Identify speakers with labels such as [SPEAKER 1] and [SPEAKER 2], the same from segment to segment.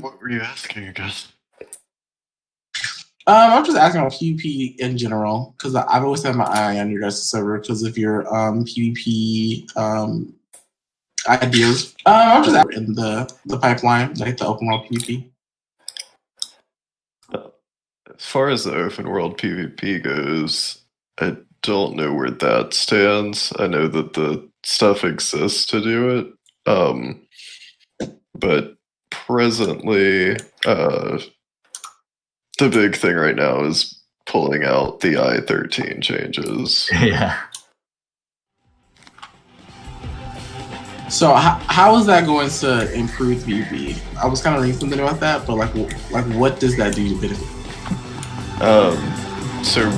[SPEAKER 1] What were you asking, I guess?
[SPEAKER 2] I'm just asking about PvP in general because I've always had my eye on your guys' server because of your PvP ideas. I'm just in the pipeline, like the open world PvP.
[SPEAKER 1] As far as the open world PvP goes, I don't know where that stands. I know that the stuff exists to do it, but presently, the big thing right now is pulling out the I-13 changes.
[SPEAKER 3] Yeah.
[SPEAKER 2] So how is that going to improve PvP? I was kind of reading something about that, but like what does that do to benefit?
[SPEAKER 1] So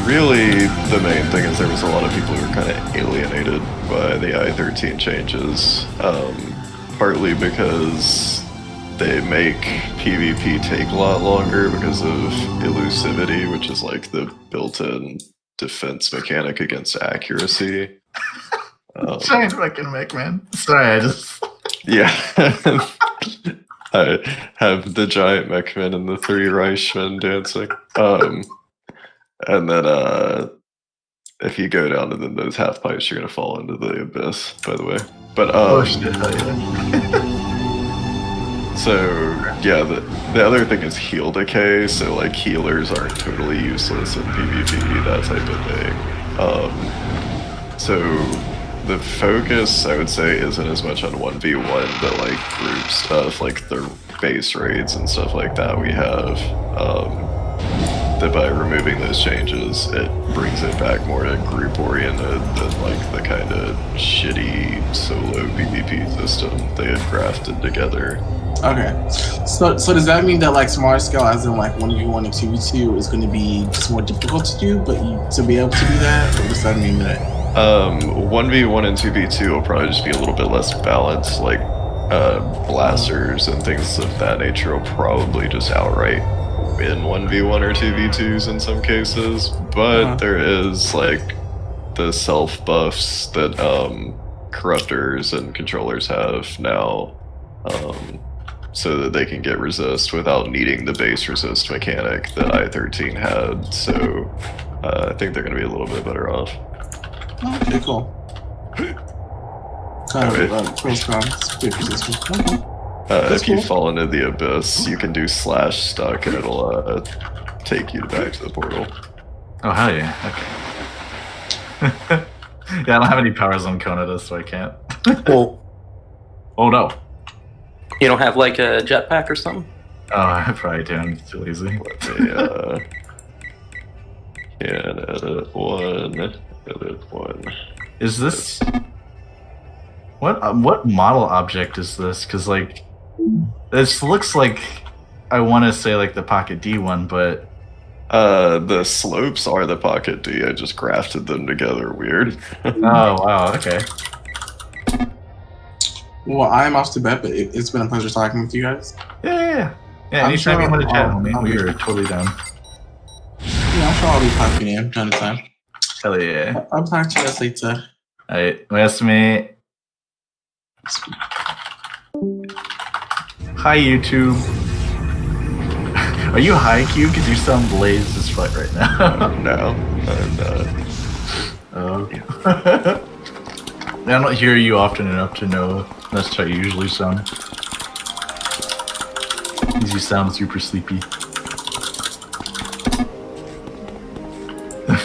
[SPEAKER 1] really, the main thing is there was a lot of people who were kind of alienated by the I-13 changes, partly because they make PvP take a lot longer because of elusivity, which is like the built-in defense mechanic against accuracy.
[SPEAKER 3] Giant fucking mech, man. Sorry, I just...
[SPEAKER 1] Yeah. I have the giant mechman and the three Reichmen dancing. And then if you go down to those half pipes, you're gonna fall into the abyss, by the way. But
[SPEAKER 3] oh shit, yeah.
[SPEAKER 1] So yeah, the other thing is heal decay, so like healers aren't totally useless in PvP, that type of thing. So the focus, I would say, isn't as much on 1v1, but like group stuff, like the base raids and stuff like that we have. That by removing those changes, it brings it back more to group-oriented than like the kind of shitty solo PvP system they had crafted together.
[SPEAKER 2] Okay, so does that mean that like smaller scale, as in like 1v1 and 2v2, is going to be just more difficult to do, but to be able to do that, or does that mean that?
[SPEAKER 1] 1v1 and 2v2 will probably just be a little bit less balanced, like blasters and things of that nature will probably just outright win 1v1 or 2v2s in some cases, but there is like the self buffs that corruptors and controllers have now, so that they can get resist without needing the base resist mechanic that I-13 had, so I think they're going to be a little bit better off.
[SPEAKER 2] Okay, cool. Kind of pros cons, big resistance. Okay.
[SPEAKER 1] If you fall into the abyss, you can do /stuck and it'll take you back to the portal.
[SPEAKER 3] Oh, hell yeah. Okay. Yeah, I don't have any powers on Konada, so I can't.
[SPEAKER 4] Well,
[SPEAKER 3] oh no.
[SPEAKER 4] You don't have like a jetpack or something?
[SPEAKER 3] Oh, I probably do. I'm too lazy.
[SPEAKER 1] Let me, can edit one.
[SPEAKER 3] Is this... What model object is this? Because, like, this looks like, I want to say, like, the Pocket D one, but...
[SPEAKER 1] The slopes are the Pocket D. I just grafted them together weird.
[SPEAKER 3] Oh, wow, okay.
[SPEAKER 2] Well, I'm off to bed, but it's been a pleasure talking with you guys.
[SPEAKER 3] Yeah, anytime you want to chat, homie, we are totally down.
[SPEAKER 2] Yeah, I'm sure I'll be popping in time to time.
[SPEAKER 3] Hell yeah.
[SPEAKER 2] I'll talk to you guys later.
[SPEAKER 3] Alright, me. Hi, YouTube. Are you high, Q? Because you sound blazed as fuck right now.
[SPEAKER 1] No, I'm not.
[SPEAKER 3] Oh. I don't hear you often enough to know that's how you usually sound. Because you sound super sleepy.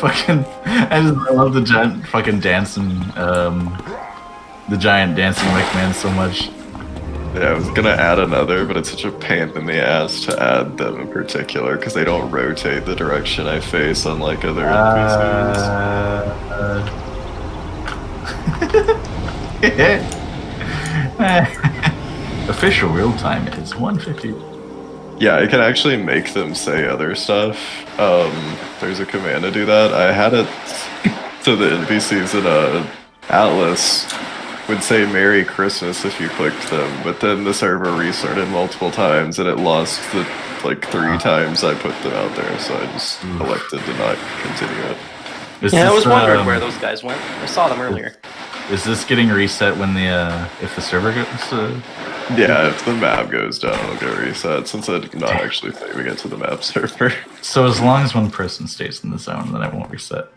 [SPEAKER 3] I love the giant fucking dancing, the giant dancing Wickman so much.
[SPEAKER 1] Yeah, I was gonna add another, but it's such a pain in the ass to add them in particular because they don't rotate the direction I face, unlike other
[SPEAKER 3] NPCs. Official real time is 150.
[SPEAKER 1] Yeah, I can actually make them say other stuff. There's a command to do that. I had it so the NPCs in Atlas would say Merry Christmas if you clicked them, but then the server restarted multiple times and it lost the like 3 times I put them out there, so I just elected to not continue it.
[SPEAKER 4] I was wondering where those guys went. I saw them earlier.
[SPEAKER 3] Is this getting reset when the if the server goes
[SPEAKER 1] Yeah, if the map goes down, it'll get reset, since I'm not actually saving it to the map server.
[SPEAKER 3] So as long as one person stays in the zone, then it won't reset.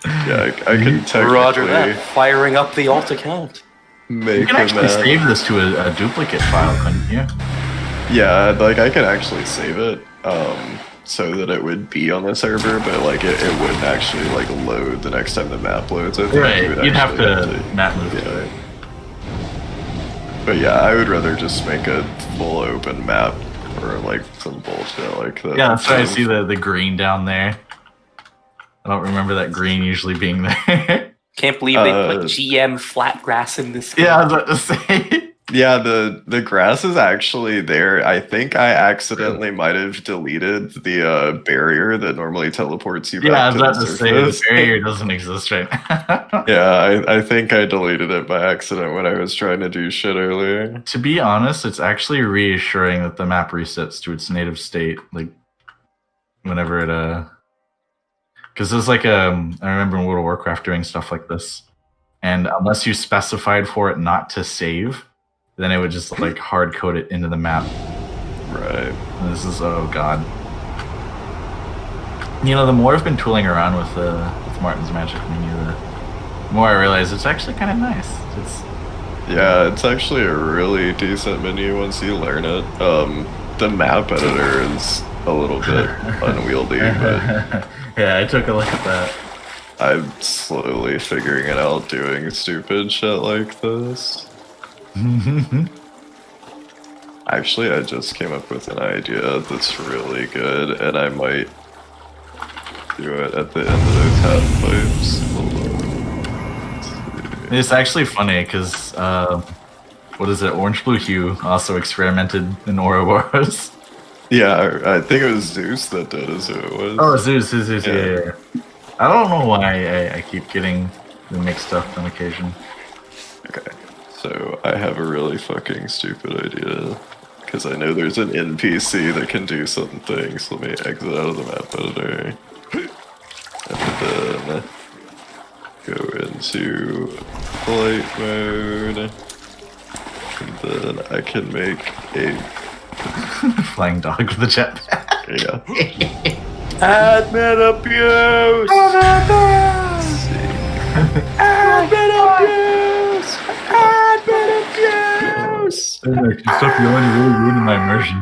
[SPEAKER 1] Yeah, I can technically
[SPEAKER 4] Roger that. Firing up the alt account.
[SPEAKER 1] make
[SPEAKER 3] You can
[SPEAKER 1] a
[SPEAKER 3] actually
[SPEAKER 1] map.
[SPEAKER 3] save this to a duplicate file, couldn't you?
[SPEAKER 1] Yeah, like I can actually save it, so that it would be on the server, but like it wouldn't actually like load the next time the map loads. I think
[SPEAKER 3] Right,
[SPEAKER 1] you would
[SPEAKER 3] you'd have
[SPEAKER 1] actually
[SPEAKER 3] to map move to
[SPEAKER 1] yeah.
[SPEAKER 3] it.
[SPEAKER 1] But yeah, I would rather just make a full open map or like some bullshit like that.
[SPEAKER 3] Yeah, that's why I see the green down there. I don't remember that green usually being there.
[SPEAKER 4] Can't believe they put GM flat grass in this game.
[SPEAKER 3] Yeah, I was about to say.
[SPEAKER 1] Yeah, the grass is actually there. I think I accidentally might have deleted the barrier that normally teleports you back
[SPEAKER 3] Yeah, I was
[SPEAKER 1] to
[SPEAKER 3] about
[SPEAKER 1] the
[SPEAKER 3] to say the
[SPEAKER 1] surface.
[SPEAKER 3] barrier doesn't exist right now.
[SPEAKER 1] Yeah, I think I deleted it by accident when I was trying to do shit earlier.
[SPEAKER 3] To be honest, it's actually reassuring that the map resets to its native state, like whenever it because there's like I remember in World of Warcraft doing stuff like this, and unless you specified for it not to save, then it would just like hard code it into the map.
[SPEAKER 1] Right.
[SPEAKER 3] And this is oh god. You know, the more I've been tooling around with Martin's Magic menu, the more I realize it's actually kind of nice. It's
[SPEAKER 1] Yeah, it's actually a really decent menu once you learn it. The map editor is a little bit unwieldy, but
[SPEAKER 3] yeah, I took a look at that.
[SPEAKER 1] I'm slowly figuring it out doing stupid shit like this. Actually, I just came up with an idea that's really good, and I might do it at the end of those half pipes. Hold on.
[SPEAKER 3] It's actually funny because what is it? Orange Blue Hue also experimented in Ouroboros.
[SPEAKER 1] Yeah, I think it was Zeus that did, is who it was.
[SPEAKER 3] Oh, Zeus,
[SPEAKER 1] Yeah.
[SPEAKER 3] yeah. I don't know why I keep getting them mixed up on occasion.
[SPEAKER 1] Okay, so I have a really fucking stupid idea. Because I know there's an NPC that can do some things. Let me exit out of the map editor. And then go into flight mode. And then I can make a...
[SPEAKER 3] Flying dog with a jetpack.
[SPEAKER 1] Yeah.
[SPEAKER 4] Admin abuse! Admin abuse! Admin abuse!
[SPEAKER 3] Stuff you already really ruined my immersion.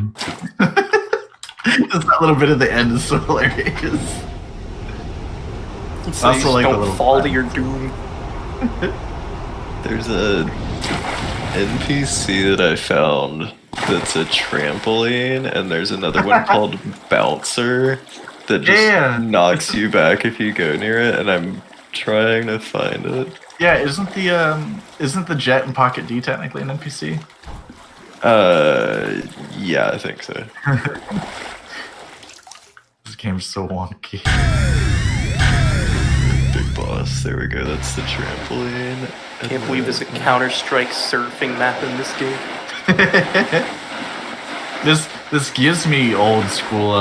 [SPEAKER 3] Just that little bit at the end is so hilarious.
[SPEAKER 4] So
[SPEAKER 3] Also
[SPEAKER 4] you
[SPEAKER 3] like the
[SPEAKER 4] don't
[SPEAKER 3] little
[SPEAKER 4] fall to
[SPEAKER 3] flag.
[SPEAKER 4] your doom.
[SPEAKER 1] There's a NPC that I found that's a trampoline, and there's another one called Bouncer that just
[SPEAKER 3] Yeah.
[SPEAKER 1] knocks you back if you go near it, and I'm trying to find it.
[SPEAKER 3] Yeah, isn't the jet in Pocket D technically an NPC?
[SPEAKER 1] Yeah, I think so.
[SPEAKER 3] This game's so wonky.
[SPEAKER 1] Big boss. There we go. That's the trampoline. And
[SPEAKER 4] Can't believe there's a Counter-Strike surfing map in this game.
[SPEAKER 3] This gives me old school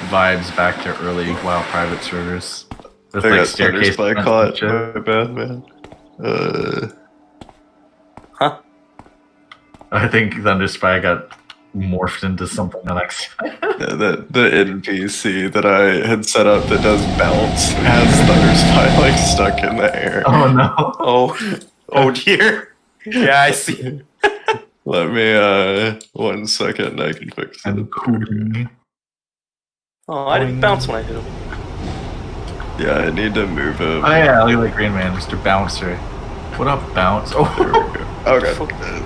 [SPEAKER 3] vibes back to early WoW private servers. With
[SPEAKER 1] I
[SPEAKER 3] like
[SPEAKER 1] got
[SPEAKER 3] staircase
[SPEAKER 1] Thunderspy
[SPEAKER 3] fronts
[SPEAKER 1] caught.
[SPEAKER 3] and shit.
[SPEAKER 1] My bad, man.
[SPEAKER 4] Huh?
[SPEAKER 3] I think Thunderspy got morphed into something unexpected.
[SPEAKER 1] The NPC that I had set up that does bounce has Thunderspy like stuck in the air.
[SPEAKER 3] Oh no.
[SPEAKER 4] Oh dear. Yeah, I see.
[SPEAKER 1] Let me 1 second. I can fix it.
[SPEAKER 3] And cooling.
[SPEAKER 4] Oh, I didn't bounce when I hit him.
[SPEAKER 1] Yeah, I need to move him.
[SPEAKER 3] Oh yeah, look like Green Man, Mr. Bouncer. What up, Bounce?
[SPEAKER 1] There we
[SPEAKER 3] Oh,
[SPEAKER 1] go. Okay.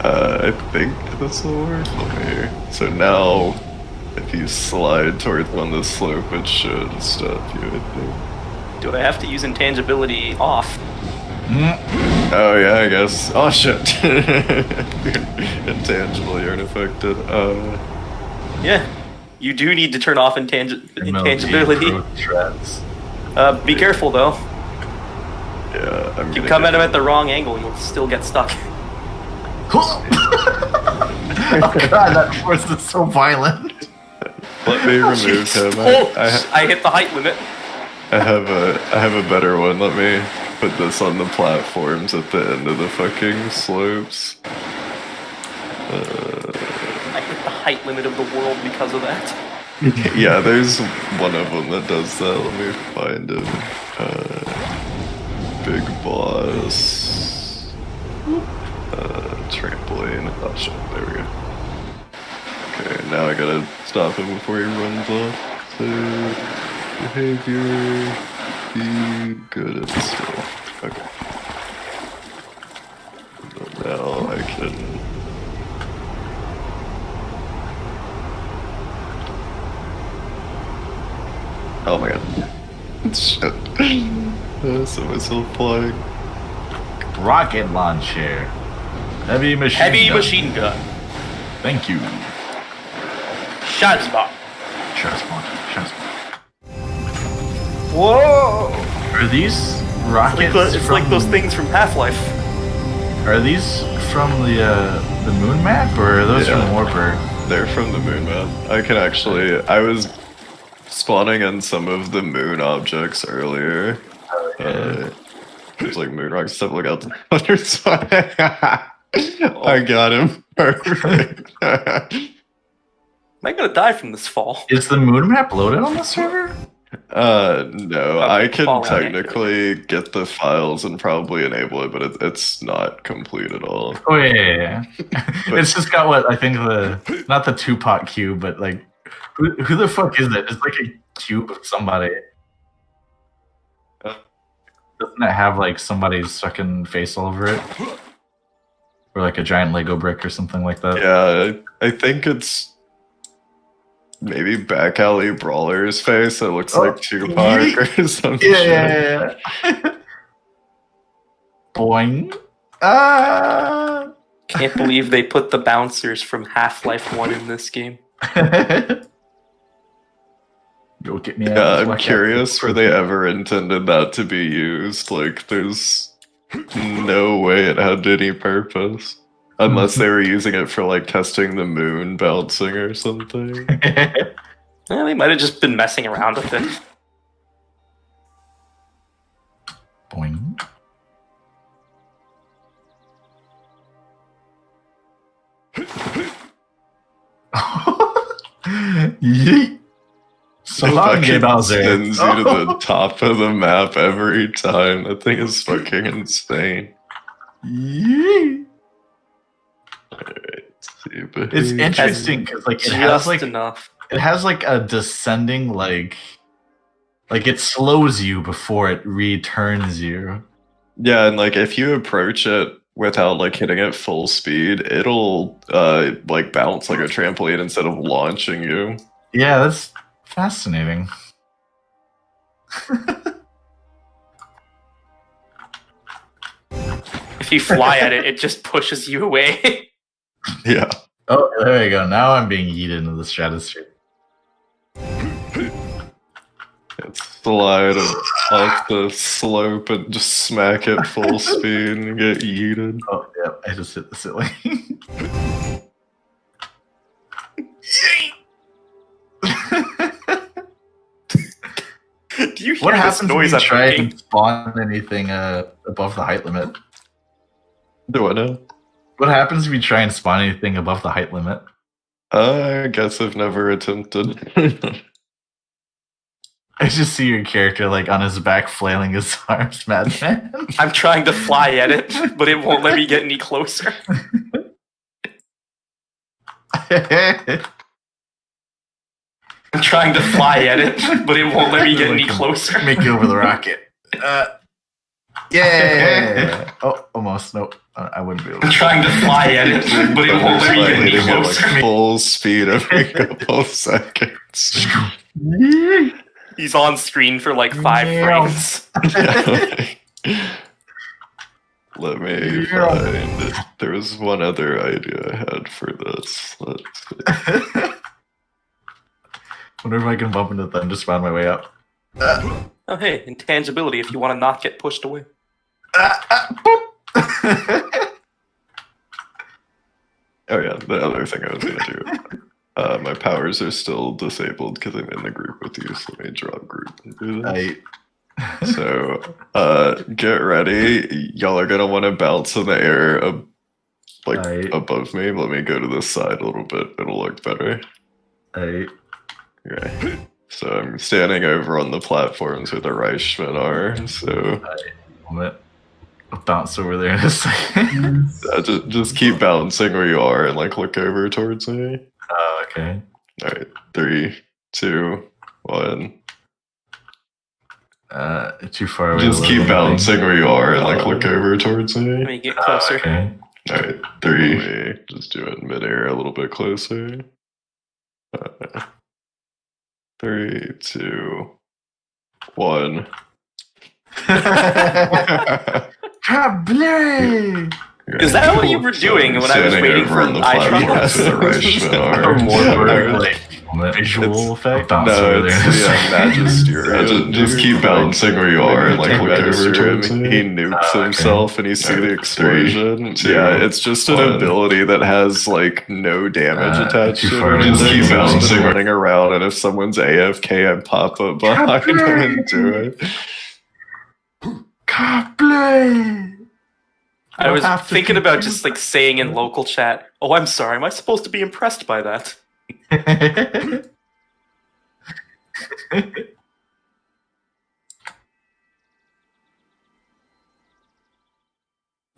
[SPEAKER 1] I think that's the word. Let me. So now, if you slide towards on the slope, it should stop you. I think.
[SPEAKER 4] Do I have to use intangibility off?
[SPEAKER 1] Oh yeah, I guess. Oh shit. Intangibly unaffected.
[SPEAKER 4] Yeah. You do need to turn off intangibility.
[SPEAKER 3] Shreds.
[SPEAKER 4] Be careful though.
[SPEAKER 1] Yeah, I'm
[SPEAKER 4] If you
[SPEAKER 1] gonna
[SPEAKER 4] come
[SPEAKER 1] get-
[SPEAKER 4] at him at the wrong angle, you'll still get stuck.
[SPEAKER 3] Oh god, that force is so violent.
[SPEAKER 1] Let me remove him.
[SPEAKER 4] Oh, I hit the height limit.
[SPEAKER 1] I I have a better one. Let me put this on the platforms at the end of the fucking slopes.
[SPEAKER 4] I hit the height limit of the world because of that.
[SPEAKER 1] Yeah, there's one of them that does that. Let me find him. Big boss. Trampoline. Oh shit, there we go. Okay, now I gotta stop him before he runs off. So, behavior. Be good at stuff. Okay. So now I can. Oh my god. Shit. So myself flying.
[SPEAKER 3] Rocket launcher. Heavy machine gun.
[SPEAKER 4] Machine gun.
[SPEAKER 3] Thank you.
[SPEAKER 4] Shot spot.
[SPEAKER 3] Shot spot.
[SPEAKER 4] Whoa!
[SPEAKER 3] Are these rockets?
[SPEAKER 4] It's like those things from Half-Life.
[SPEAKER 3] Are these from the moon map, or are those from Warper?
[SPEAKER 1] They're from the moon map. I can actually. I was spawning in some of the moon objects earlier. There's like moon rocks stuff. Look out the Thunderspy. I got him. Perfect.
[SPEAKER 4] Am I gonna die from this fall?
[SPEAKER 3] Is the moon map loaded on the server?
[SPEAKER 1] No. I can
[SPEAKER 4] Fallout.
[SPEAKER 1] technically get the files and probably enable it, but it's not complete at all.
[SPEAKER 3] Oh yeah. It's just got what I think not the Tupac cube, but like who the fuck is it? It's like a cube of somebody. Doesn't it have like somebody's fucking face all over it? Or like a giant Lego brick or something like that?
[SPEAKER 1] Yeah, I think it's maybe Back Alley Brawler's face that looks like Tupac or something.
[SPEAKER 3] Yeah. Boing.
[SPEAKER 4] Can't believe they put the bouncers from Half-Life 1 in this game.
[SPEAKER 3] Go get me out.
[SPEAKER 1] Yeah, I'm curious where they ever intended that to be used. Like, there's no way it had any purpose. Unless they were using it for, like, testing the moon bouncing or something.
[SPEAKER 4] They might have just been messing around with it.
[SPEAKER 3] Boing. Yeet. So long,
[SPEAKER 1] fucking
[SPEAKER 3] Bowser.
[SPEAKER 1] sends you to the top of the map every time. That thing is fucking insane.
[SPEAKER 3] Yeet.
[SPEAKER 1] Alright, see,
[SPEAKER 3] It's interesting because like it has
[SPEAKER 4] Just
[SPEAKER 3] like
[SPEAKER 4] enough.
[SPEAKER 3] it has like a descending like it slows you before it returns you.
[SPEAKER 1] Yeah, and like if you approach it without like hitting it full speed, it'll like bounce like a trampoline instead of launching you.
[SPEAKER 3] Yeah, that's fascinating.
[SPEAKER 4] If you fly at it, it just pushes you away.
[SPEAKER 1] Yeah.
[SPEAKER 3] Oh, there you go. Now I'm being yeeted into the stratosphere.
[SPEAKER 1] Slide off the slope and just smack it full speed and get yeeted.
[SPEAKER 3] Oh, yeah, I just hit the ceiling.
[SPEAKER 4] Do you hear
[SPEAKER 3] What
[SPEAKER 4] this
[SPEAKER 3] happens
[SPEAKER 4] noise
[SPEAKER 3] when
[SPEAKER 4] I'm
[SPEAKER 3] you try
[SPEAKER 4] making?
[SPEAKER 3] and spawn anything above the height limit?
[SPEAKER 1] Do I know?
[SPEAKER 3] What happens if you try and spawn anything above the height limit?
[SPEAKER 1] I guess I've never attempted.
[SPEAKER 3] I just see your character like on his back flailing his arms, madman.
[SPEAKER 4] I'm trying to fly at it, but it won't let me get any closer. I'm trying to fly at it, but it won't let me get any closer.
[SPEAKER 3] Make you over the rocket. Yeah. Oh, almost. Nope. I wouldn't be able
[SPEAKER 4] I'm
[SPEAKER 3] to.
[SPEAKER 4] trying to fly at it, but it won't let me get any
[SPEAKER 1] Hitting it
[SPEAKER 4] closer.
[SPEAKER 1] like full speed every couple of seconds.
[SPEAKER 4] He's on screen for like 5 frames.
[SPEAKER 1] Let me find it. There was one other idea I had for this. Let's see.
[SPEAKER 3] Wonder if I can bump into them, just find my way up.
[SPEAKER 4] Oh hey, intangibility if you want to not get pushed away.
[SPEAKER 1] Oh yeah, the other thing I was gonna do. My powers are still disabled because I'm in the group with you, so let me drop group and do this. So, get ready. Y'all are gonna want to bounce in the air,
[SPEAKER 3] Aight.
[SPEAKER 1] above me. Let me go to this side a little bit. It'll look better.
[SPEAKER 3] Aight.
[SPEAKER 1] Okay. So I'm standing over on the platforms where the Reichmen are. So
[SPEAKER 3] I'll bounce over there in a second.
[SPEAKER 1] just keep bouncing where you are and like look over towards me.
[SPEAKER 3] Oh, okay.
[SPEAKER 1] All right, 3, 2, 1.
[SPEAKER 3] Too far away.
[SPEAKER 1] Just
[SPEAKER 3] to
[SPEAKER 1] keep
[SPEAKER 3] look.
[SPEAKER 1] bouncing where you are and like look over towards me.
[SPEAKER 4] Let me get closer.
[SPEAKER 3] Okay.
[SPEAKER 1] All right, 3. Just do it midair a little bit closer. 3, 2, 1.
[SPEAKER 4] Is that what you were doing when I was waiting for eye
[SPEAKER 1] Yes, the Reichmen are.
[SPEAKER 3] More like visual effect.
[SPEAKER 1] No, it's magisterial. Just keep bouncing where you are and like look over towards him. He nukes himself and you see the explosion. Yeah, it's just an ability that has like no damage attached to it. Just keep bouncing, running around, and if someone's AFK, I pop up behind him and do it.
[SPEAKER 4] I was thinking about just like saying in local chat, "Oh, I'm sorry. Am I supposed to be impressed by that?"
[SPEAKER 1] Why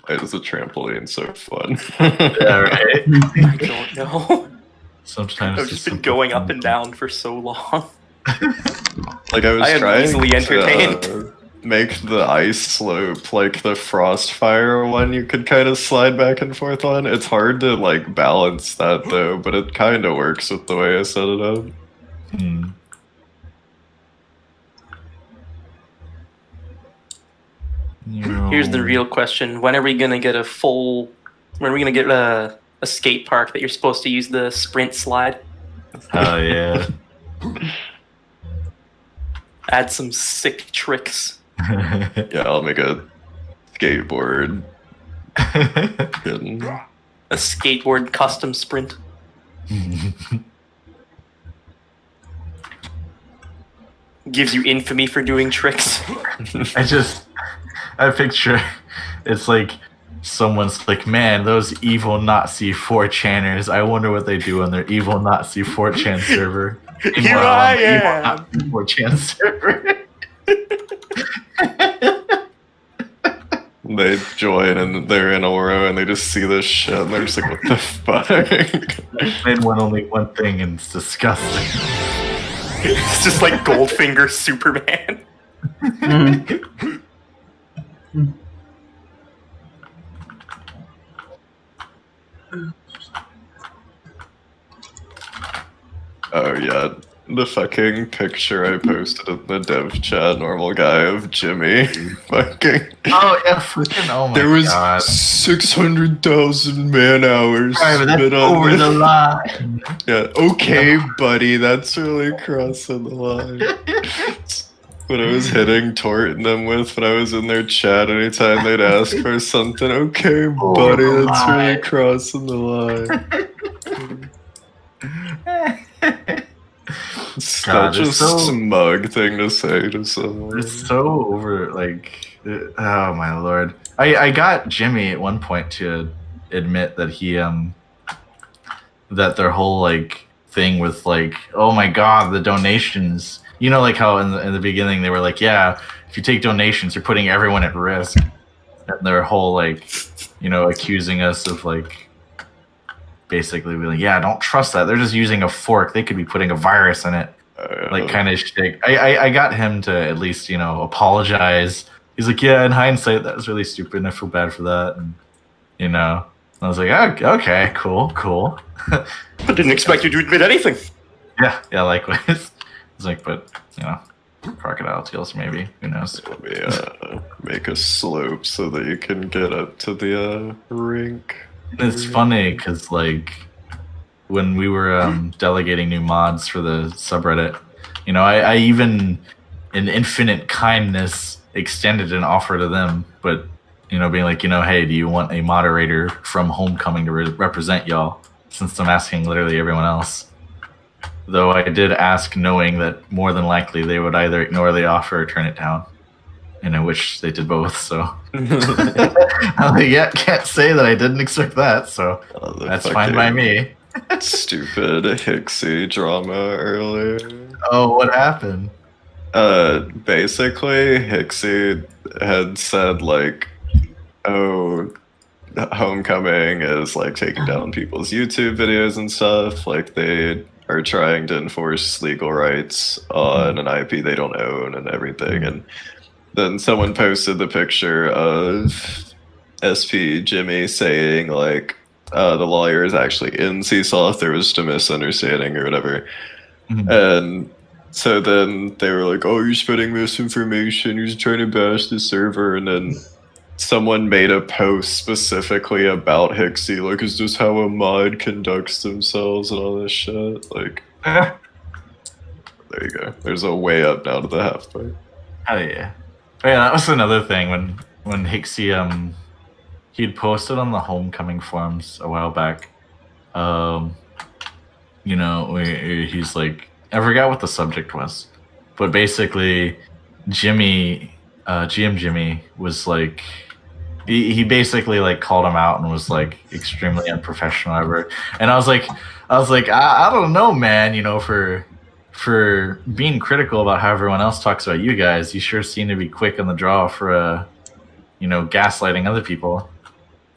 [SPEAKER 1] is the trampoline so fun?
[SPEAKER 3] Yeah, right.
[SPEAKER 4] I don't know.
[SPEAKER 3] Sometimes
[SPEAKER 4] I've just been going up and down for so long.
[SPEAKER 1] Like I was
[SPEAKER 4] I am
[SPEAKER 1] trying
[SPEAKER 4] easily entertained.
[SPEAKER 1] to make the ice slope like the Frostfire one you could kind of slide back and forth on. It's hard to like balance that though, but it kind of works with the way I set it up.
[SPEAKER 4] Here's the real question: when are we gonna get When are we gonna get a skate park that you're supposed to use the sprint slide?
[SPEAKER 3] Oh yeah.
[SPEAKER 4] Add some sick tricks.
[SPEAKER 1] Yeah, I'll make a skateboard. Kidding.
[SPEAKER 4] A skateboard custom sprint. Gives you infamy for doing tricks.
[SPEAKER 3] I picture it's like someone's like, man, those evil Nazi 4chaners. I wonder what they do on their evil Nazi 4chan server.
[SPEAKER 4] Here I am.
[SPEAKER 3] 4chan server.
[SPEAKER 1] They join and they're in Oro and they just see this shit and they're just like, what the fuck?
[SPEAKER 3] They want only one thing and it's disgusting.
[SPEAKER 4] It's just like Goldfinger Superman.
[SPEAKER 1] Oh yeah, the fucking picture I posted in the dev chat, normal guy of Jimmy. Fucking.
[SPEAKER 3] Oh yeah, fucking. Oh my
[SPEAKER 1] There was
[SPEAKER 3] god.
[SPEAKER 1] 600,000 man hours.
[SPEAKER 3] Sorry, but that's
[SPEAKER 1] spent on
[SPEAKER 3] over
[SPEAKER 1] this.
[SPEAKER 3] the line.
[SPEAKER 1] Yeah, okay, buddy, that's really crossing the line. What I was hitting Torting them with when I was in their chat, anytime they'd ask for something, okay, buddy, that's really crossing the line. Such a smug thing to say to someone.
[SPEAKER 3] It's so over, like, oh my lord. I got Jimmy at one point to admit that he that their whole like thing with like, oh my god, the donations. You know, like how in the beginning they were like, yeah, if you take donations, you're putting everyone at risk. And their whole like, you know, accusing us of like, basically being like, yeah, don't trust that. They're just using a fork. They could be putting a virus in it. Like kind of shit. I got him to at least, you know, apologize. He's like, yeah, in hindsight, that was really stupid and I feel bad for that. And, you know, I was like, oh, okay, cool.
[SPEAKER 4] I didn't expect you to admit anything.
[SPEAKER 3] Yeah, likewise. It's like, but, you know, crocodile teals maybe. Who knows?
[SPEAKER 1] Let me make a slope so that you can get up to the rink.
[SPEAKER 3] It's funny because, like, when we were delegating new mods for the subreddit, you know, I even, in infinite kindness, extended an offer to them, but, you know, being like, you know, hey, do you want a moderator from Homecoming to represent y'all? Since I'm asking literally everyone else. Though I did ask knowing that more than likely they would either ignore the offer or turn it down. in which they did both. So I'm like, yeah, can't say that I didn't expect that. So
[SPEAKER 1] The
[SPEAKER 3] that's fine by me.
[SPEAKER 1] Stupid Hixie drama earlier.
[SPEAKER 3] Oh, what happened?
[SPEAKER 1] Basically, Hixie had said like, "Oh, Homecoming is like taking down people's YouTube videos and stuff. Like they are trying to enforce legal rights on an IP they don't own and everything." And then someone posted the picture of SP Jimmy saying like, "The lawyer is actually in Seesoft. There was just a misunderstanding or whatever." And so then they were like, "Oh, you're spreading misinformation. You're trying to bash the server." And then someone made a post specifically about Hixie, like, "Is this how a mod conducts themselves?" and all this shit. Like, there you go. There's a way up now to the half pipe.
[SPEAKER 3] Oh yeah. Oh, yeah, that was another thing when Hixie he'd posted on the Homecoming forums a while back. You know, he's like, I forgot what the subject was, but basically, Jimmy, GM Jimmy was like, he basically like called him out and was like extremely unprofessional ever. And I was like, I don't know, man. You know, for being critical about how everyone else talks about you guys, you sure seem to be quick on the draw for you know, gaslighting other people.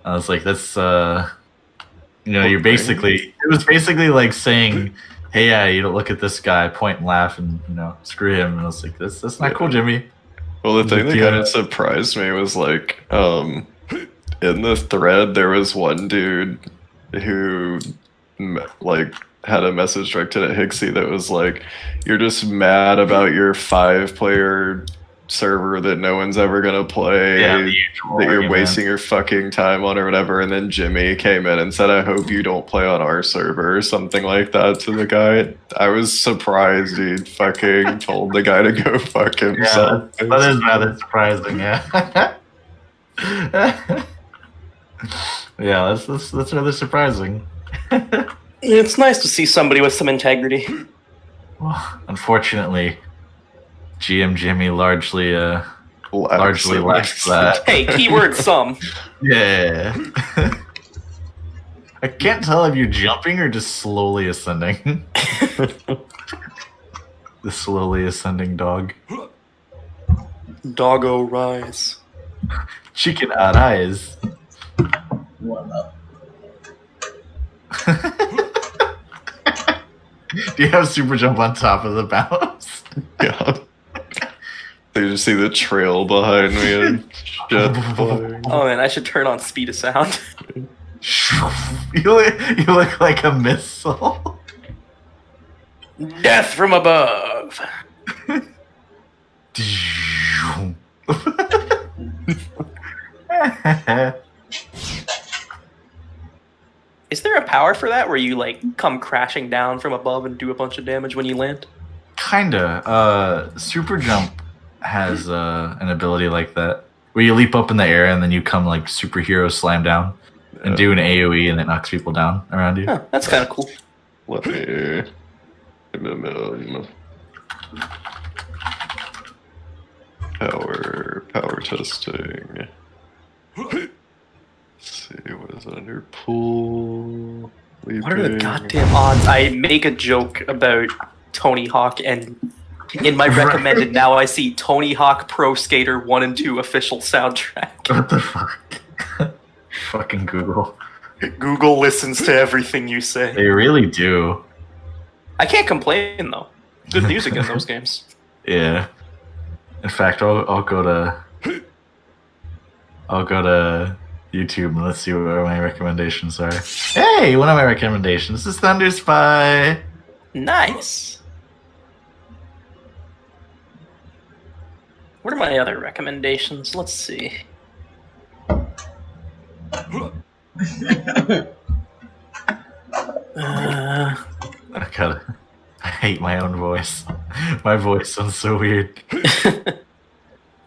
[SPEAKER 3] I was like, that's you know, you're basically, it was basically like saying, hey, yeah, you don't look at this guy, point and laugh, and you know, screw him. And I was like, that's not cool, Jimmy.
[SPEAKER 1] Well, the thing that kind of surprised me was like, in the thread, there was one dude who like had a message directed at Hixie that was like, "You're just mad about your 5-player server that no one's ever gonna play, that you're wasting your fucking time on or whatever." And then Jimmy came in and said, "I hope you don't play on our server," or something like that to the guy. I was surprised he fucking told the guy to go fuck himself.
[SPEAKER 3] Yeah, that is rather surprising, yeah. Yeah, that's rather surprising.
[SPEAKER 4] It's nice to see somebody with some integrity.
[SPEAKER 3] Well, unfortunately, GM Jimmy largely lacks that.
[SPEAKER 4] Hey, keyword some.
[SPEAKER 3] Yeah. I can't tell if you're jumping or just slowly ascending. The slowly ascending dog.
[SPEAKER 4] Doggo rise.
[SPEAKER 3] Chicken arise.
[SPEAKER 2] What up?
[SPEAKER 3] Do you have super jump on top of the bounce?
[SPEAKER 1] Yeah. They just see the trail behind me and shit flying.
[SPEAKER 4] Oh man, I should turn on speed of sound.
[SPEAKER 3] You look like a missile.
[SPEAKER 4] Death from above. Is there a power for that where you like come crashing down from above and do a bunch of damage when you land?
[SPEAKER 3] Kinda. Super jump has an ability like that where you leap up in the air and then you come like superhero slam down and do an AoE and it knocks people down around you.
[SPEAKER 4] Huh, that's kind of cool.
[SPEAKER 1] Let me. Power testing. Let's see, what is it under pool?
[SPEAKER 4] What are the goddamn odds? I make a joke about Tony Hawk, and in my recommended now I see Tony Hawk Pro Skater 1 and 2 official soundtrack.
[SPEAKER 3] What the fuck? Fucking Google.
[SPEAKER 4] Google listens to everything you say.
[SPEAKER 3] They really do.
[SPEAKER 4] I can't complain though. Good music in those games.
[SPEAKER 3] Yeah. In fact, I'll go to YouTube and let's see what my recommendations are. Hey, one of my recommendations is Thunderspy.
[SPEAKER 4] Nice. What are my other recommendations? Let's see.
[SPEAKER 3] I hate my own voice. My voice sounds so weird.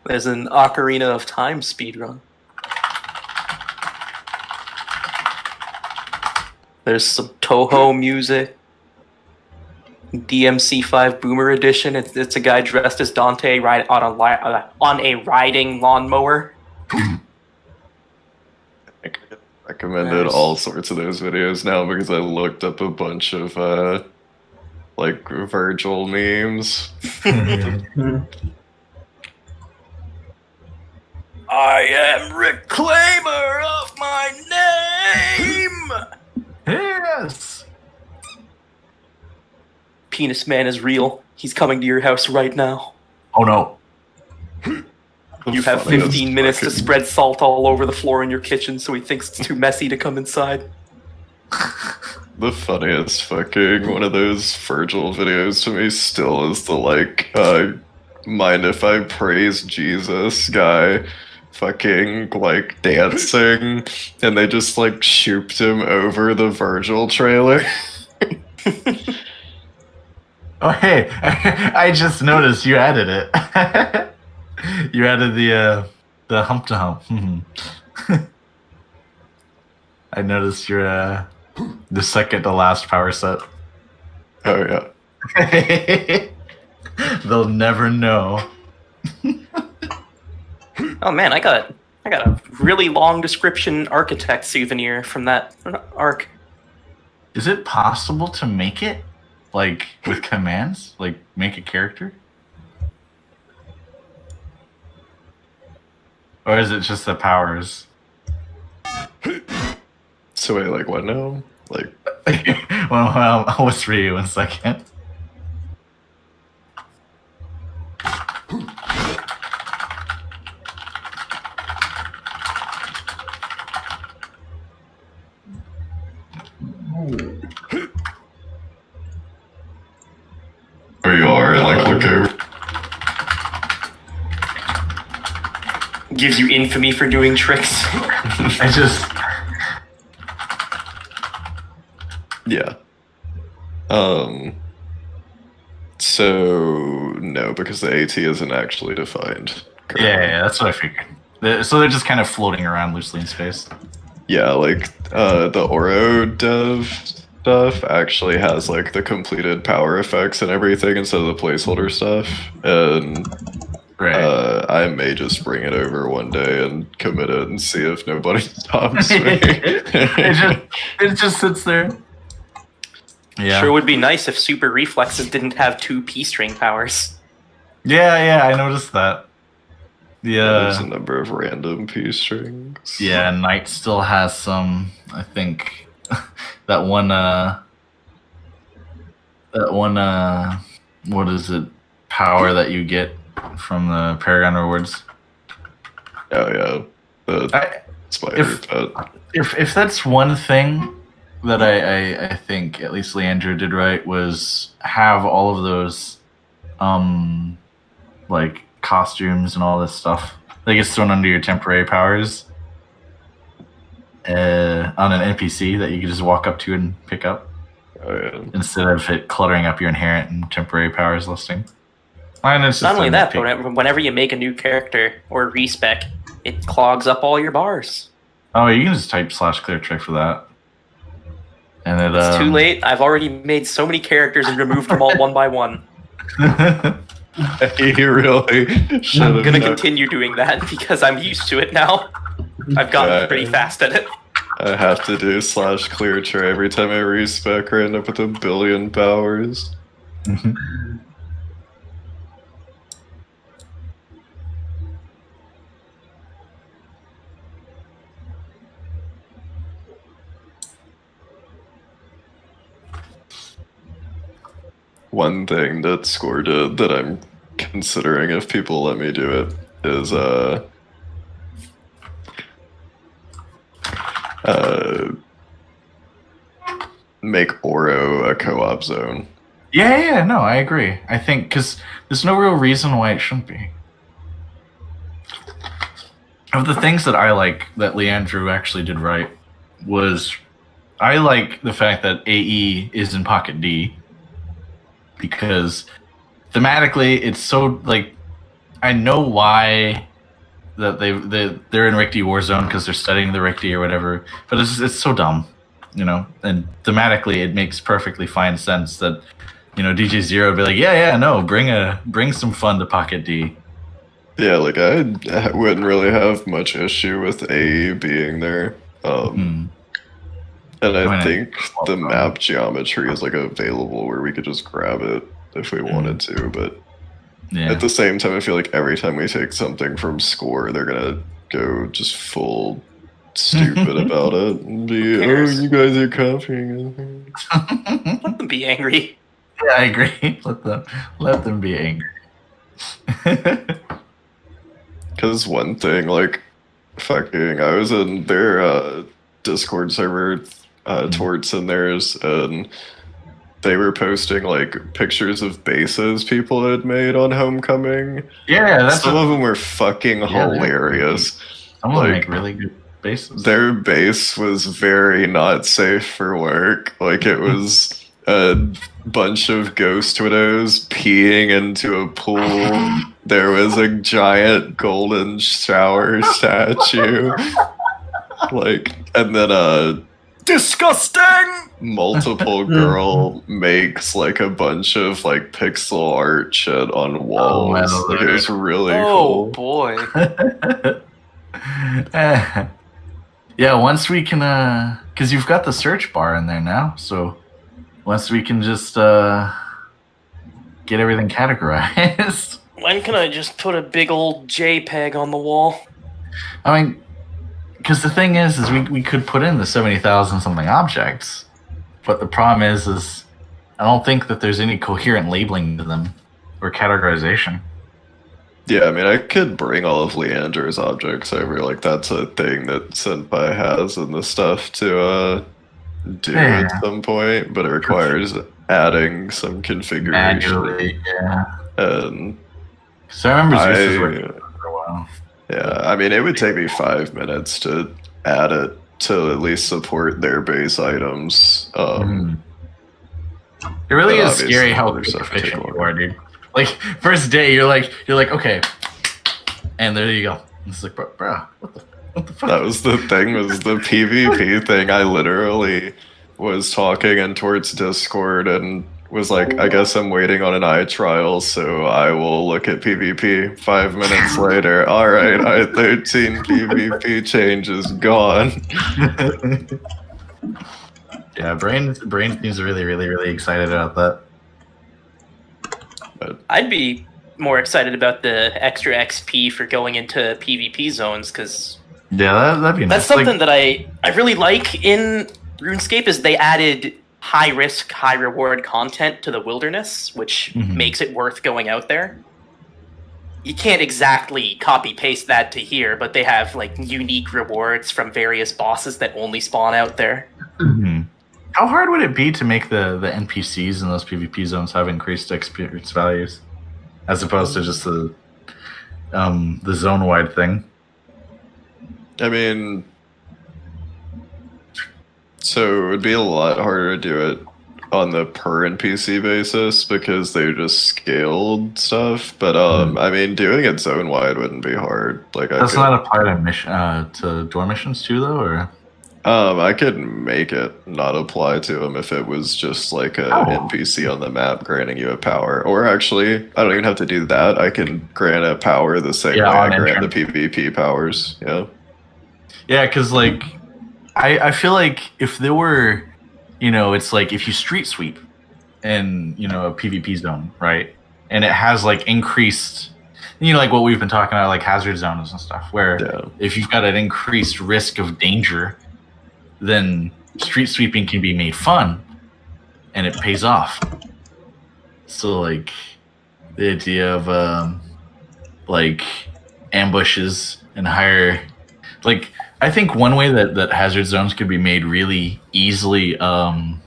[SPEAKER 4] There's an Ocarina of Time speedrun. There's some Toho music. DMC5 Boomer Edition. It's a guy dressed as Dante on a riding lawnmower.
[SPEAKER 1] I recommended all sorts of those videos now because I looked up a bunch of like Virgil memes.
[SPEAKER 4] I am reclaimer of my name.
[SPEAKER 3] Yes.
[SPEAKER 4] Penis Man is real. He's coming to your house right now.
[SPEAKER 3] Oh no.
[SPEAKER 4] You have 15 minutes to spread salt all over the floor in your kitchen so he thinks it's too messy to come inside.
[SPEAKER 1] The funniest fucking one of those Virgil videos to me still is the like, mind if I praise Jesus guy fucking like dancing and they just like shooped him over the Virgil trailer.
[SPEAKER 3] Oh hey, I just noticed you added it. You added the hump to hump. I noticed your the second to last power set.
[SPEAKER 1] Oh yeah.
[SPEAKER 3] They'll never know.
[SPEAKER 4] Oh man, I got a really long description architect souvenir from that arc.
[SPEAKER 3] Is it possible to make it like with commands? Like make a character? Or is it just the powers?
[SPEAKER 1] So wait, like what now? Like
[SPEAKER 3] well, I'll whisper you in a second.
[SPEAKER 1] where you are and like look over.
[SPEAKER 4] Gives you infamy for doing tricks.
[SPEAKER 3] I just
[SPEAKER 1] Yeah. So no, because the AT isn't actually defined.
[SPEAKER 3] yeah, that's what I figured. So they're just kind of floating around loosely in space.
[SPEAKER 1] Yeah, like the Oro dev stuff actually has like the completed power effects and everything instead of the placeholder stuff. And I may just bring it over one day and commit it and see if nobody stops me.
[SPEAKER 3] it just sits there. Yeah.
[SPEAKER 4] Sure would be nice if super reflexes didn't have 2 P-string powers.
[SPEAKER 3] Yeah, I noticed that.
[SPEAKER 1] There's a number of random P strings.
[SPEAKER 3] Yeah, Knight still has some, I think, that one, what is it, power that you get from the Paragon rewards.
[SPEAKER 1] Oh yeah, the spider pet.
[SPEAKER 3] If that's one thing that I think at least Leandro did right was have all of those, like costumes and all this stuff that gets thrown under your temporary powers on an NPC that you can just walk up to and pick up.
[SPEAKER 1] Oh yeah.
[SPEAKER 3] Instead of it cluttering up your inherent and temporary powers listing. And it's
[SPEAKER 4] Not only that, but whenever you make a new character or respec, it clogs up all your bars.
[SPEAKER 3] Oh, you can just type /clear trick for that. And
[SPEAKER 4] It's too late. I've already made so many characters and removed them all one by one.
[SPEAKER 1] You really should have.
[SPEAKER 4] I'm gonna continue doing that because I'm used to it now. I've gotten pretty fast at it.
[SPEAKER 1] I have to do /clear tray every time I respec or end up with 1 billion powers. One thing that Score did that I'm considering if people let me do it is make Oro a co-op zone.
[SPEAKER 3] Yeah, no, I agree. I think because there's no real reason why it shouldn't be. Of the things that I like that Leandro actually did right was I like the fact that AE is in Pocket D because thematically it's so like I know why that they're in Richter Warzone because they're studying the Richter or whatever, but it's so dumb, you know. And thematically, it makes perfectly fine sense that DJ Zero would be like, yeah, no, bring some fun to Pocket D.
[SPEAKER 1] Yeah, like I wouldn't really have much issue with A being there. And I think the map geometry is like available where we could just grab it if we wanted to, but at the same time, I feel like every time we take something from score, they're gonna go just full stupid about it and be, oh, you guys are copying it.
[SPEAKER 4] Let them be angry.
[SPEAKER 3] Yeah, I agree. Let them be angry.
[SPEAKER 1] Because one thing, like, I was in their Discord server, Torts and theirs, and they were posting, like, pictures of bases people had made on Homecoming.
[SPEAKER 3] Yeah,
[SPEAKER 1] some of them were fucking hilarious.
[SPEAKER 3] Some of them make really good bases.
[SPEAKER 1] Their base was very not safe for work. Like, it was a bunch of ghost widows peeing into a pool. There was a giant golden shower statue. Like, and then
[SPEAKER 4] disgusting!
[SPEAKER 1] Multiple girl makes like a bunch of like pixel art shit on walls. Like, it was really cool.
[SPEAKER 4] Oh boy.
[SPEAKER 3] Yeah, once we can because you've got the search bar in there now, so once we can just get everything categorized.
[SPEAKER 4] When can I just put a big old JPEG on the wall?
[SPEAKER 3] I mean, because the thing is we could put in the 70,000 something objects, but the problem is I don't think that there's any coherent labeling to them or categorization.
[SPEAKER 1] Yeah, I mean, I could bring all of Leander's objects over. Like, that's a thing that Senpai has in the stuff to do at some point, but it requires adding some configuration.
[SPEAKER 3] Manually, yeah.
[SPEAKER 1] And
[SPEAKER 3] so I remember Zeus was working for a while.
[SPEAKER 1] Yeah, I mean, it would take me 5 minutes to add it to at least support their base items.
[SPEAKER 3] It really is scary how efficient you are, dude. Like, first day, you're like, okay, and there you go. It's like, bro, what the fuck?
[SPEAKER 1] That was the thing, was the PvP thing. I literally was talking in towards Discord and was like, I guess I'm waiting on an eye trial, so I will look at PvP. 5 minutes later, alright, I-13 PvP change is gone.
[SPEAKER 3] Yeah, Brain seems really, really, really excited about that.
[SPEAKER 4] I'd be more excited about the extra XP for going into PvP zones, because
[SPEAKER 3] that'd be nice.
[SPEAKER 4] That's something that I really like in RuneScape, is they added high risk, high reward content to the wilderness, which makes it worth going out there. You can't exactly copy paste that to here, but they have like unique rewards from various bosses that only spawn out there.
[SPEAKER 3] How hard would it be to make the NPCs in those PvP zones have increased experience values, as opposed to just the zone-wide thing?
[SPEAKER 1] I mean, so it would be a lot harder to do it on the per NPC basis because they just scaled stuff. But I mean, doing it zone-wide wouldn't be hard. Like,
[SPEAKER 3] that's not apply to door missions too, though, or?
[SPEAKER 1] I could make it not apply to them if it was just like a NPC on the map granting you a power. Or actually, I don't even have to do that. I can grant a power the same way I grant the PvP powers. Yeah. Yeah,
[SPEAKER 3] because like, I feel like if there were, it's like if you street sweep in, a PvP zone, right? And it has like increased, like what we've been talking about, like hazard zones and stuff, where if you've got an increased risk of danger, then street sweeping can be made fun and it pays off. So like the idea of like ambushes and higher, like I think one way that hazard zones could be made really easily I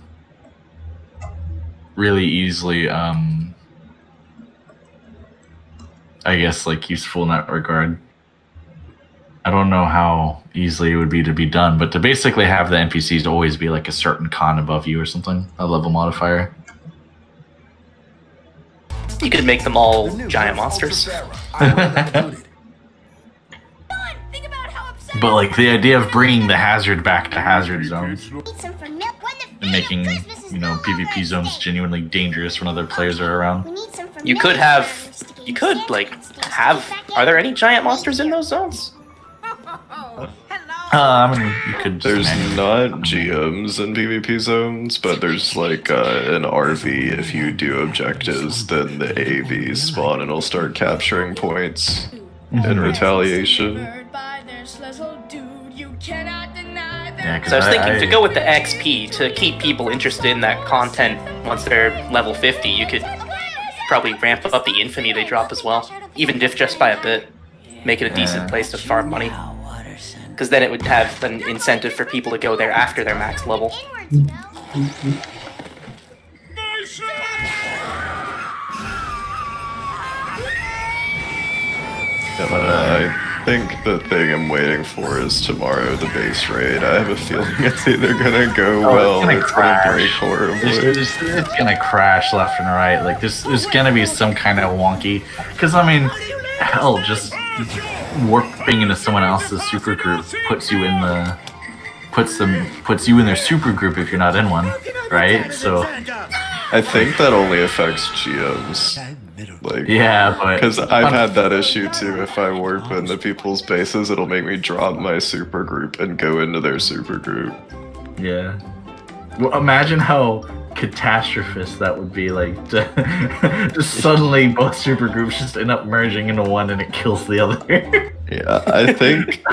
[SPEAKER 3] guess like useful in that regard. I don't know how easily it would be to be done, but to basically have the NPCs always be like a certain con above you or something, a level modifier.
[SPEAKER 4] You could make them all giant monsters.
[SPEAKER 3] But like the idea of bringing the hazard back to hazard zones and making PvP zones genuinely dangerous when other players are around.
[SPEAKER 4] You could have. You could, like, have. Are there any giant monsters in those zones?
[SPEAKER 3] You could just
[SPEAKER 1] There's
[SPEAKER 3] manually-
[SPEAKER 1] not GMs in PvP zones, but there's like an RV. If you do objectives, then the AVs spawn and it'll start capturing points in retaliation.
[SPEAKER 3] Yeah,
[SPEAKER 4] So I was thinking to go with the XP to keep people interested in that content once they're level 50, you could probably ramp up the infamy they drop as well, even if just by a bit. Make it a decent place to farm money. Because then it would have an incentive for people to go there after their max level.
[SPEAKER 1] I think the thing I'm waiting for is tomorrow, the base raid. I have a feeling it's either gonna go well or it's gonna break horribly.
[SPEAKER 3] It's gonna crash left and right. Like there's gonna be some kind of wonky. Because I mean, hell, just warping into someone else's super group puts you in their super group if you're not in one, right? So
[SPEAKER 1] I think that only affects GMs. Like,
[SPEAKER 3] yeah, but
[SPEAKER 1] because I've had that issue too. If I warp into people's bases, it'll make me drop my super group and go into their super group.
[SPEAKER 3] yeah. Well, imagine how catastrophist that would be. Like, just suddenly both super groups just end up merging into one, and it kills the other.
[SPEAKER 1] Yeah, I think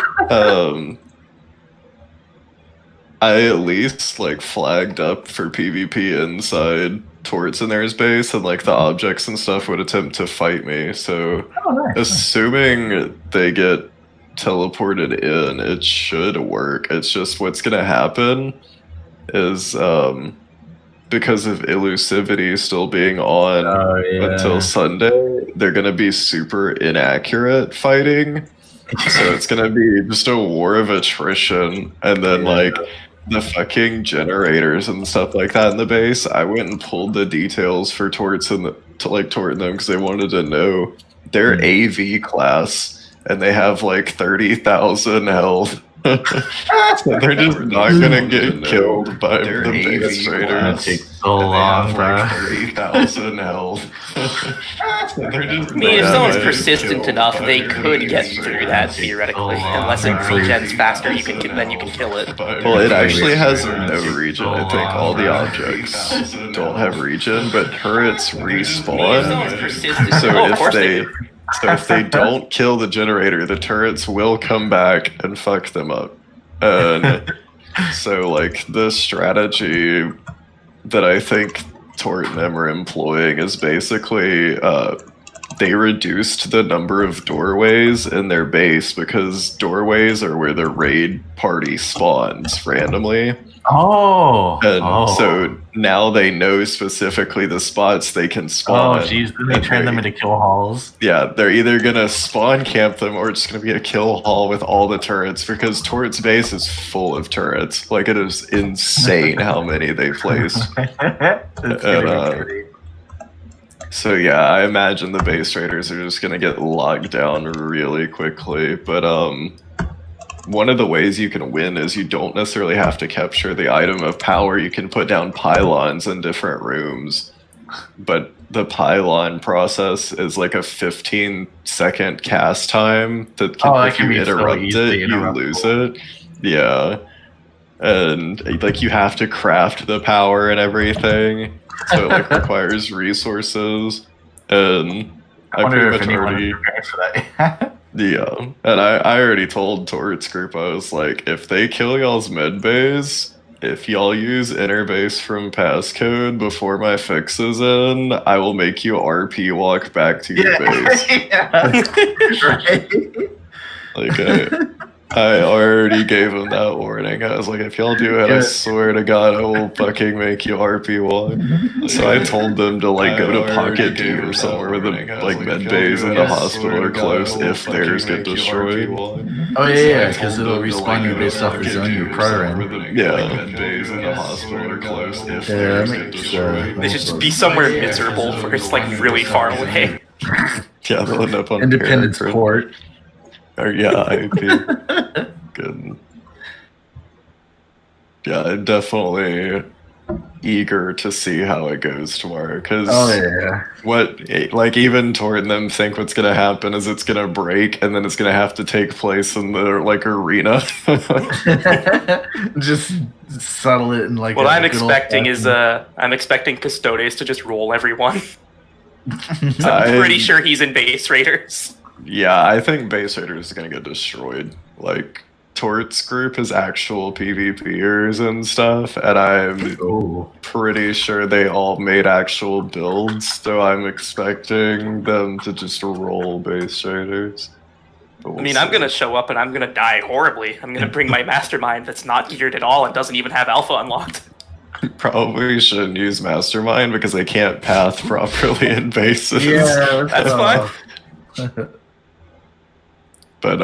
[SPEAKER 1] I at least like flagged up for PvP inside Torts in their base, and like the objects and stuff would attempt to fight me. So
[SPEAKER 3] Oh, nice.
[SPEAKER 1] assuming they get teleported in, it should work. It's just what's gonna happen is because of elusivity still being on
[SPEAKER 3] Oh, yeah.
[SPEAKER 1] until Sunday, they're gonna be super inaccurate fighting. So it's gonna be just a war of attrition, and then like the fucking generators and stuff like that in the base. I went and pulled the details for Torts and to like tort them because they wanted to know their AV class, and they have like 30,000 health. So they're just not gonna get killed by the base
[SPEAKER 3] That
[SPEAKER 1] raiders.
[SPEAKER 3] takes so long, bro.
[SPEAKER 1] 30,000 health.
[SPEAKER 4] I mean, if someone's persistent enough, they could get through that theoretically. Unless it regens faster, then you can kill it.
[SPEAKER 1] Well, it actually has no regen. I think all the objects don't have regen, but turrets respawn.
[SPEAKER 4] If someone's persistent,
[SPEAKER 1] So
[SPEAKER 4] of
[SPEAKER 1] if
[SPEAKER 4] course
[SPEAKER 1] they don't kill the generator, the turrets will come back and fuck them up. And so like the strategy that I think Tort and them are employing is basically they reduced the number of doorways in their base because doorways are where the raid party spawns randomly.
[SPEAKER 3] Oh.
[SPEAKER 1] And so now they know specifically the spots they can spawn.
[SPEAKER 3] Oh, jeez. Then they turn them into kill halls.
[SPEAKER 1] Yeah, they're either gonna spawn camp them or it's gonna be a kill hall with all the turrets because Tort's base is full of turrets. Like, it is insane how many they placed.
[SPEAKER 3] It's gonna be great.
[SPEAKER 1] So yeah, I imagine the base raiders are just gonna get locked down really quickly. But one of the ways you can win is you don't necessarily have to capture the item of power. You can put down pylons in different rooms. But the pylon process is like a 15-second cast time. That if you interrupt it, you lose it. Yeah. And like you have to craft the power and everything. So it like requires resources. And
[SPEAKER 3] I wonder
[SPEAKER 1] pretty
[SPEAKER 3] if
[SPEAKER 1] much
[SPEAKER 3] anyone
[SPEAKER 1] already
[SPEAKER 3] is prepared for that.
[SPEAKER 1] yeah, and I already told Tort's group, I was like, if they kill y'all's med bays, if y'all use inner base from passcode before my fix is in, I will make you RP walk back to your base.
[SPEAKER 3] Right.
[SPEAKER 1] Like, I already gave him that warning. I was like, if y'all do it, I swear to God, I will fucking make you RP walk. So I told them to like go to Pocket D or somewhere where the like med bays in the hospital are close if theirs get destroyed.
[SPEAKER 3] Oh yeah, because it'll respawn you based off the zone you're prior in.
[SPEAKER 1] Yeah, med bays in the hospital are close if
[SPEAKER 3] Yeah,
[SPEAKER 1] theirs
[SPEAKER 3] that
[SPEAKER 1] get
[SPEAKER 3] makes
[SPEAKER 1] destroyed.
[SPEAKER 4] They should just be somewhere miserable where it's like really far away.
[SPEAKER 1] Yeah, they'll end up on
[SPEAKER 3] Independent
[SPEAKER 1] Paragon.
[SPEAKER 3] support.
[SPEAKER 1] Or yeah, IP. Good. Yeah, I definitely eager to see how it goes tomorrow because
[SPEAKER 3] yeah.
[SPEAKER 1] even Tor and them think what's gonna happen is it's gonna break and then it's gonna have to take place in the arena.
[SPEAKER 3] Just settle it in like.
[SPEAKER 4] What I'm expecting is I'm expecting Custodes to just roll everyone. I'm pretty sure he's in Base Raiders.
[SPEAKER 1] Yeah, I think Base Raiders is gonna get destroyed. Like Tort's group is actual PvPers and stuff, and I'm pretty sure they all made actual builds, so I'm expecting them to just roll Base Raiders.
[SPEAKER 4] I mean, I'm gonna show up and I'm gonna die horribly. I'm gonna bring my Mastermind that's not geared at all and doesn't even have Alpha unlocked.
[SPEAKER 1] Probably shouldn't use Mastermind because they can't path properly in bases.
[SPEAKER 3] Yeah,
[SPEAKER 4] that's fine.
[SPEAKER 1] But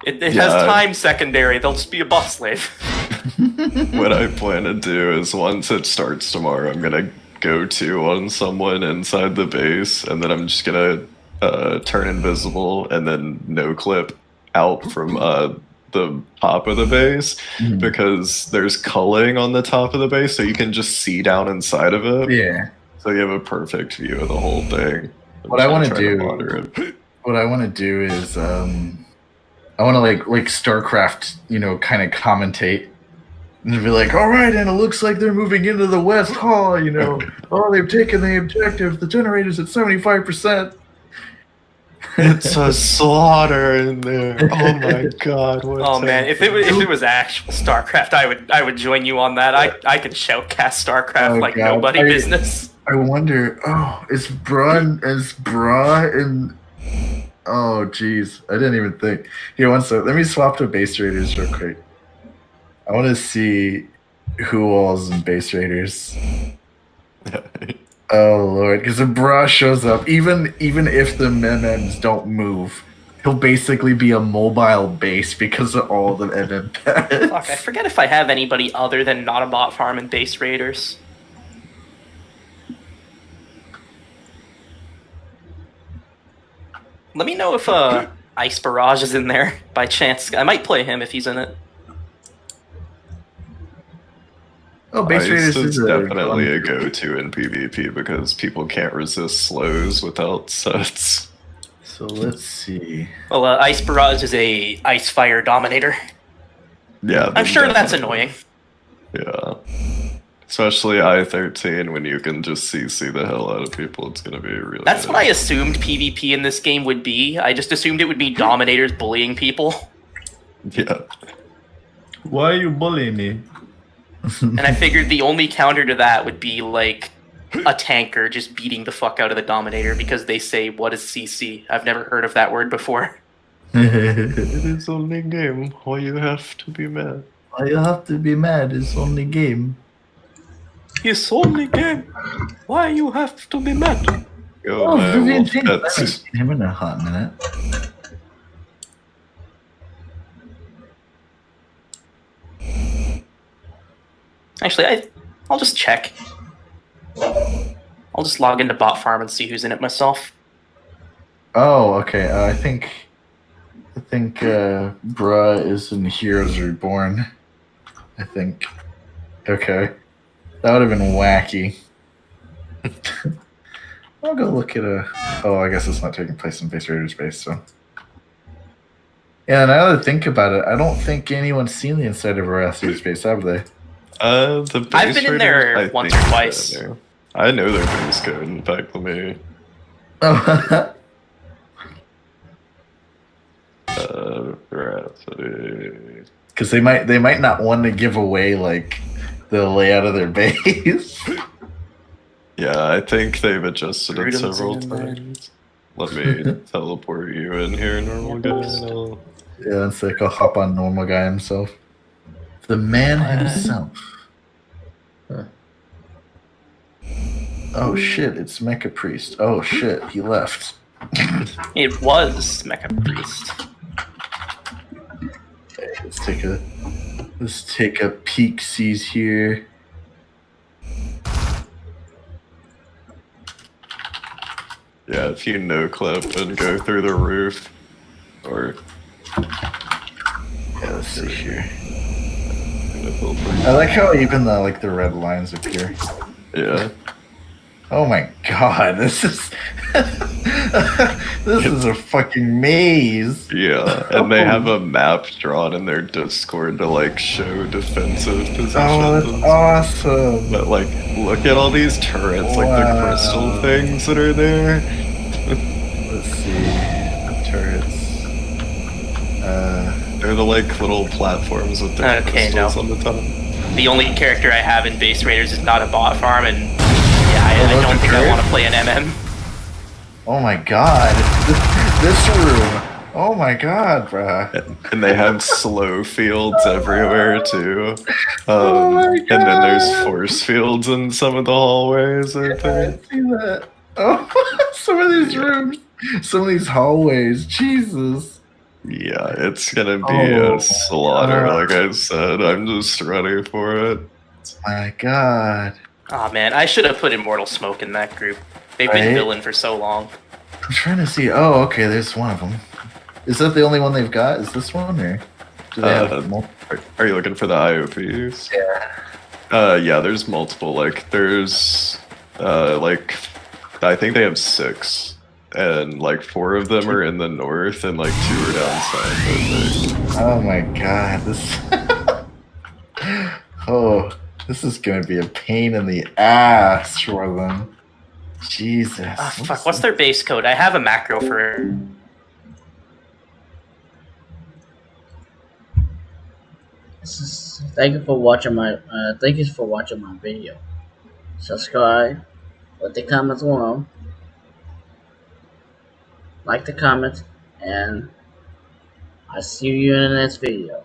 [SPEAKER 4] it has time secondary. They'll just be a buff slave.
[SPEAKER 1] What I plan to do is once it starts tomorrow, I'm gonna go to on someone inside the base, and then I'm just gonna turn invisible and then no clip out from the top of the base because there's culling on the top of the base, so you can just see down inside of it.
[SPEAKER 3] Yeah.
[SPEAKER 1] So you have a perfect view of the whole thing.
[SPEAKER 3] What I want to do is I want to like StarCraft, kind of commentate and be like, all right, and it looks like they're moving into the West Hall, oh, they've taken the objective, the generator's at 75%.
[SPEAKER 1] It's a slaughter in there. Oh my god.
[SPEAKER 4] Oh man, if it was actual StarCraft, I would join you on that. I could shoutcast StarCraft like god. Nobody business.
[SPEAKER 3] I wonder, is Bra in oh jeez, I didn't even think. Here, one sec. Let me swap to Base Raiders real quick. I want to see who all's in Base Raiders. Oh lord, because if Bra shows up, even if the MMs don't move, he'll basically be a mobile base because of all the MM pads.
[SPEAKER 4] Fuck, I forget if I have anybody other than Not a Bot Farm and Base Raiders. Let me know if Ice Barrage is in there by chance. I might play him if he's in it.
[SPEAKER 3] Oh, Base Raiders
[SPEAKER 1] is definitely a go-to in PvP because people can't resist slows without sets.
[SPEAKER 3] So let's see.
[SPEAKER 4] Well, Ice Barrage is a Ice Fire Dominator.
[SPEAKER 1] Yeah,
[SPEAKER 4] I'm sure that's annoying.
[SPEAKER 1] Yeah. Especially I-13 when you can just CC the hell out of people, it's gonna be really
[SPEAKER 4] That's what I assumed PvP in this game would be. I just assumed it would be Dominators bullying people.
[SPEAKER 1] Yeah.
[SPEAKER 3] Why are you bullying me?
[SPEAKER 4] And I figured the only counter to that would be like a tanker just beating the fuck out of the Dominator because they say, what is CC? I've never heard of that word before.
[SPEAKER 1] It is only game. Why you have to be mad?
[SPEAKER 3] Why you have to be mad? It's only game.
[SPEAKER 4] It's only game. Why you have to be mad?
[SPEAKER 1] Oh,
[SPEAKER 3] Vivian James. I haven't seen him in a hot minute.
[SPEAKER 4] Actually, I'll just check. I'll just log into Bot Farm and see who's in it myself.
[SPEAKER 3] Oh, okay. I think Bra is in Heroes Reborn. I think. Okay. That would have been wacky. I'll go look at oh, I guess it's not taking place in Base Raiders base, so. Yeah, now that I think about it, I don't think anyone's seen the inside of Rathier's base, have they?
[SPEAKER 1] The
[SPEAKER 4] I've been in there once or twice.
[SPEAKER 1] I know their base code. In fact, let me.
[SPEAKER 3] Because they might not want to give away like the layout of their base.
[SPEAKER 1] Yeah, I think they've adjusted it several times. Let me teleport you in here, normal guy.
[SPEAKER 3] Yeah, it's like I'll hop on normal guy himself. The man himself. Huh. Oh shit, it's Mecha Priest. Oh shit, he left.
[SPEAKER 4] It was Mecha Priest.
[SPEAKER 3] Okay, let's take a peek sees here.
[SPEAKER 1] Yeah, if you no clip and go through the roof, or
[SPEAKER 3] yeah, let's see here. I like how even the red lines appear.
[SPEAKER 1] Yeah.
[SPEAKER 3] Oh my god, this is this is a fucking maze.
[SPEAKER 1] Yeah, and they have a map drawn in their Discord to like show defensive positions.
[SPEAKER 3] Oh, that's awesome.
[SPEAKER 1] But like, look at all these turrets, like the crystal things that are there.
[SPEAKER 3] Let's see, the turrets.
[SPEAKER 1] They're the like little platforms with the crystals on the top.
[SPEAKER 4] The only character I have in Base Raiders is not a bot farm, and yeah, I don't think I want to play an MM.
[SPEAKER 3] Oh my god, this room. Oh my god, bruh.
[SPEAKER 1] And they have slow fields everywhere too.
[SPEAKER 3] Oh my
[SPEAKER 1] And then there's force fields in some of the hallways, I
[SPEAKER 3] I
[SPEAKER 1] think.
[SPEAKER 3] see that. Oh, some of these rooms, some of these hallways. Jesus.
[SPEAKER 1] Yeah, it's gonna be a slaughter,
[SPEAKER 3] God.
[SPEAKER 1] like I said. I'm just ready for it.
[SPEAKER 3] My god.
[SPEAKER 4] Oh man, I should have put Immortal Smoke in that group. They've been
[SPEAKER 3] Right?
[SPEAKER 4] villain for so long.
[SPEAKER 3] I'm trying to see. Oh, okay, there's one of them. Is that the only one they've got? Is this one, or do they have multiple?
[SPEAKER 1] Are you looking for the IOPs?
[SPEAKER 3] Yeah.
[SPEAKER 1] Yeah, there's multiple. Like, there's, like, I think they have 6. And, like, 4 of them are in the north, and, like, 2 are down south, I think.
[SPEAKER 3] Oh my god, this. Oh, this is gonna be a pain in the ass for them. Jesus.
[SPEAKER 4] Ah, fuck, what's their base code? I have a macro for...
[SPEAKER 5] Thank you for watching my video. Subscribe, put the comments below, like the comments, and I'll see you in the next video.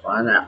[SPEAKER 5] Bye now.